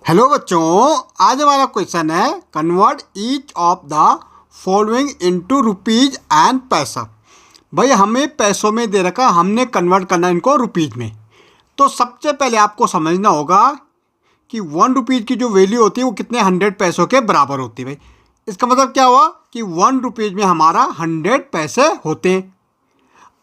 Hello बच्चों, आज हमारा क्वेश्चन है convert each of the following into rupees and पैसा। भाई हमें पैसों में दे रखा, हमने कन्वर्ट करना इनको रुपीज में। तो सबसे पहले आपको समझना होगा कि 1 रुपीज़ की जो वैल्यू होती है वो कितने 100 पैसों के बराबर होती है। भाई इसका मतलब क्या हुआ कि 1 रुपीज़ में हमारा 100 पैसे होते हैं।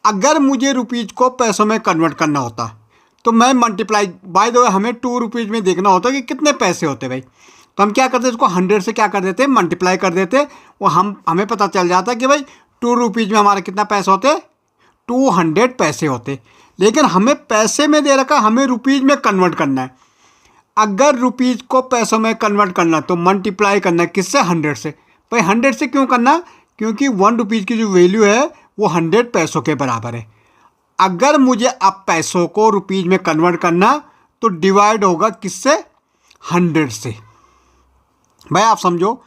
अगर मुझे रुपीज़ को पैसों में कन्वर्ट करना होता तो मैं मल्टीप्लाई बाय द वे हमें 2 रुपीज़ में देखना होता कि कितने पैसे होते भाई। तो हम क्या करते इसको 100 से क्या कर देते मल्टीप्लाई कर देते, वो हमें पता चल जाता कि भाई 2 रुपीज़ में हमारे कितना पैसे होते, 200 पैसे होते। लेकिन हमें पैसे में दे रखा, हमें रुपीज़ में कन्वर्ट करना है। अगर रुपीज़ को पैसों में कन्वर्ट करना तो मल्टीप्लाई करना है किससे, 100 से। भाई 100 से क्यों करना, क्योंकि 1 रुपीज़ की जो वैल्यू है वो 100 पैसों के बराबर है। अगर मुझे अब पैसों को रुपीज़ में कन्वर्ट करना तो डिवाइड होगा किससे, 100 से। भाई आप समझो,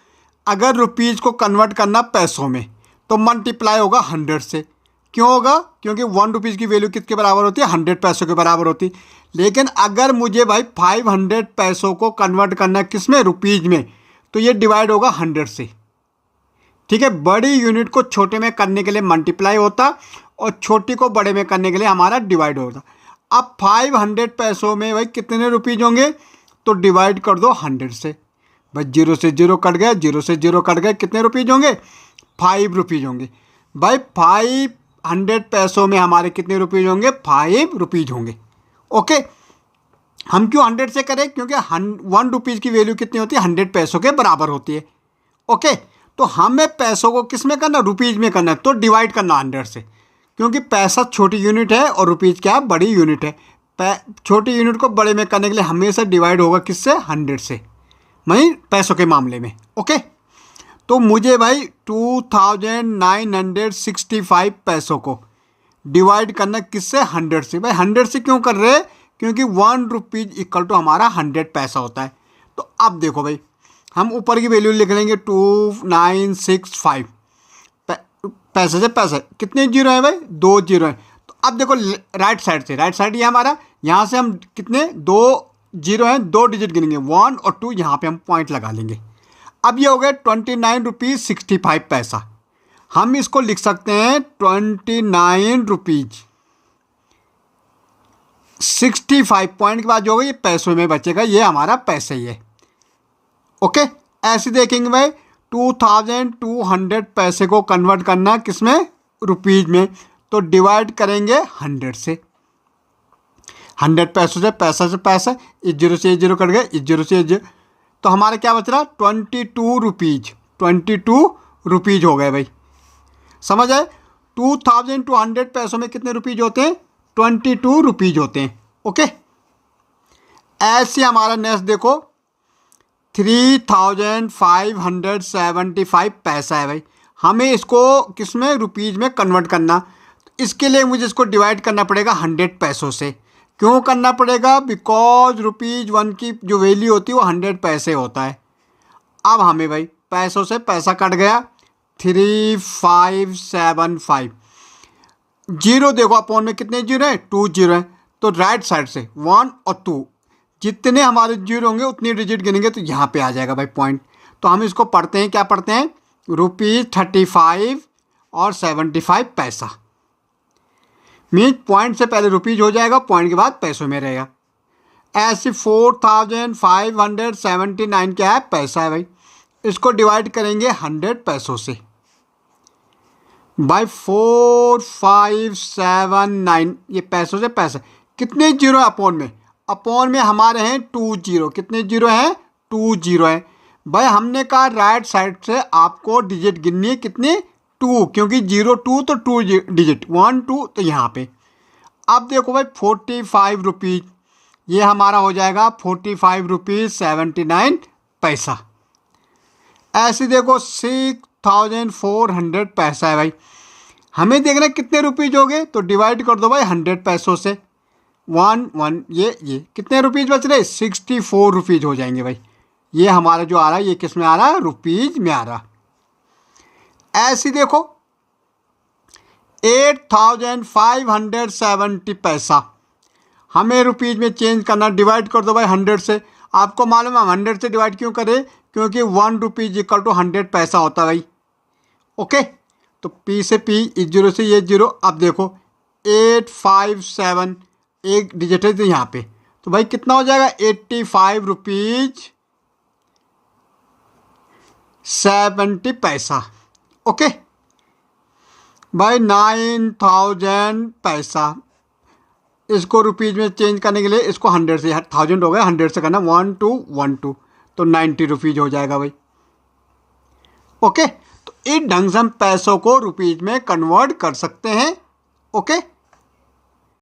अगर रुपीज़ को कन्वर्ट करना पैसों में तो मल्टीप्लाई होगा 100 से। क्यों होगा, क्योंकि 1 रुपीज़ की वैल्यू किसके बराबर होती है, 100 पैसों के बराबर होती। लेकिन अगर मुझे भाई 500 पैसों को कन्वर्ट करना है किस में, रुपीज़ में, तो ये डिवाइड होगा 100 से। ठीक है, बड़ी यूनिट को छोटे में करने के लिए मल्टीप्लाई होता और छोटी को बड़े में करने के लिए हमारा डिवाइड होता। अब 500 पैसों में भाई कितने रुपीज़ होंगे, तो डिवाइड कर दो 100 से। भाई 0 से 0 कट गए, 0 से 0 कट गए, कितने रुपीज़ होंगे, 5 रुपीज़ होंगे। भाई 500 पैसों में हमारे कितने रुपीज़ होंगे, 5 रुपीज़ होंगे। ओके, हम क्यों 100 से करें, क्योंकि 1 रुपीज़ की वैल्यू कितनी होती है, 100 पैसों के बराबर होती है। ओके, तो हमें पैसों को किस में करना, रुपीज़ में करना है, तो डिवाइड करना 100 से। क्योंकि पैसा छोटी यूनिट है और रुपीज़ क्या है, बड़ी यूनिट है। छोटी यूनिट को बड़े में करने के लिए हमेशा डिवाइड होगा किससे, 100 से, वहीं पैसों के मामले में। ओके, तो मुझे भाई 2965 पैसों को डिवाइड करना किससे, 100 से। भाई 100 से क्यों कर रहे हैं, क्योंकि 1 रुपीज़ इक्वल टू हमारा 100 पैसा होता है। तो अब देखो भाई, हम ऊपर की वैल्यू लिख लेंगे 2965। पैसे से पैसे कितने जीरो हैं भाई, 2 जीरो हैं। तो अब देखो राइट साइड से, राइट साइड ये हमारा, यहाँ से हम कितने 2 जीरो हैं, 2 डिजिट गिनेंगे, 1 और 2, यहाँ पे हम पॉइंट लगा लेंगे। अब ये हो गए 29 रुपीज़ 65 पैसा। हम इसको लिख सकते हैं 29 रुपीज़ 65 पॉइंट के बाद जो होगा ये पैसों में बचेगा, ये हमारा पैसे ही है। ओके, ऐसे देखेंगे भाई 2200 पैसे को कन्वर्ट करना किसमें, रुपीज़ में, तो डिवाइड करेंगे 100 से। 100 पैसों से पैसा, इस 0 से ये 0 कट गए, इस 0 से ये 0, तो हमारा क्या बच रहा, 22 रुपीज़ हो गए भाई। समझ आए, 2200 पैसों में कितने रुपीज़ होते हैं, 22 रुपीज़ होते हैं। ओके, ऐसे हमारा नेक्स्ट देखो 3575 पैसा है भाई। हमें इसको किस में, रुपीज़ में कन्वर्ट करना, तो इसके लिए मुझे इसको डिवाइड करना पड़ेगा 100 पैसों से। क्यों करना पड़ेगा, बिकॉज ₹1 की जो वैल्यू होती है वो 100 पैसे होता है। अब हमें भाई पैसों से पैसा कट गया, 3575। जीरो देखो अपॉन में कितने जीरो हैं, 2 जीरो हैं। तो राइट साइड से 1 और 2, जितने हमारे जीरो होंगे उतनी डिजिट गिनेंगे, तो यहाँ पे आ जाएगा भाई पॉइंट। तो हम इसको पढ़ते हैं, क्या पढ़ते हैं, ₹35 और 75 पैसा। मीन पॉइंट से पहले रुपीज़ हो जाएगा, पॉइंट के बाद पैसों में रहेगा। ऐसे 4579 क्या है, पैसा है भाई। इसको डिवाइड करेंगे 100 पैसों से। बाई 4579, ये पैसों से पैसा, कितने जीरो है अपॉन में, अपॉन में हमारे हैं 2 जीरो, कितने जीरो हैं, 2 जीरो हैं। भाई हमने कहा राइट साइड से आपको डिजिट गिननी है, कितनी, 2, क्योंकि 0 2 तो 2 डिजिट, 1 2, तो यहाँ पे। अब देखो भाई 45 रुपीज़, ये हमारा हो जाएगा 45 रुपीज़ 79 पैसा। ऐसे देखो 6400 पैसा है भाई। हमें देखना कितने रुपीज़ हो गए, तो डिवाइड कर दो भाई 100 पैसों से। 1 ये कितने रुपीज़ बच रहे, 64 रुपीज़ हो जाएंगे भाई। ये हमारा जो आ रहा है ये किस में आ रहा है, रुपीज़ में आ रहा। ऐसे देखो 8570 पैसा हमें रुपीज़ में चेंज करना, डिवाइड कर दो भाई 100 से। आपको मालूम है हम 100 से डिवाइड क्यों करें, क्योंकि 1 रुपीज इक्वल टू 100 पैसा होता है भाई। ओके, तो P से P, इस जीरो से ये जीरो। अब देखो 857 एक डिजिट है यहाँ पे, तो भाई कितना हो जाएगा 85 रुपीज 70 पैसा। ओके भाई 9000 पैसा, इसको रुपीज में चेंज करने के लिए इसको 100 से, 1000 हो गया, 100 से करना 1212, तो 90 रुपीज हो जाएगा भाई। ओके, तो इस ढंग से हम पैसों को रुपीज में कन्वर्ट कर सकते हैं। ओके।